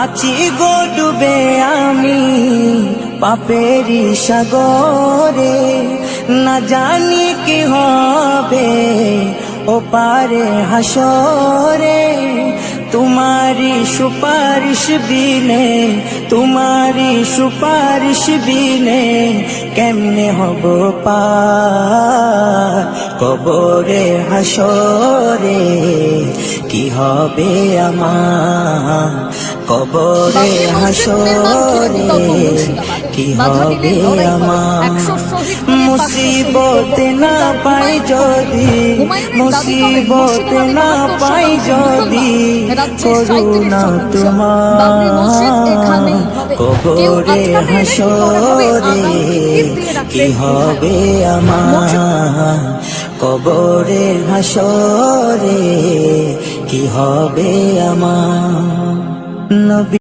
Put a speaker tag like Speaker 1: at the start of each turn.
Speaker 1: আছি গো ডুবে আমি পাপেরি সাগরে, না জানি কি হবে ও পারে হাসরে। তোমারি সুপারিশ বিনে, তোমারি সুপারিশ বিনে কেমনে হব পার কবরে হাসরে। কি হবে আমার কবরে হাসরে, কি হবে আমার। মুসিবত না পাই যদি, মুসিবত না পাই যদি, করুণা তোমার কবরে হাসরে। কি হবে আমার কবরে হাসরে, কি হবে আমার। নবী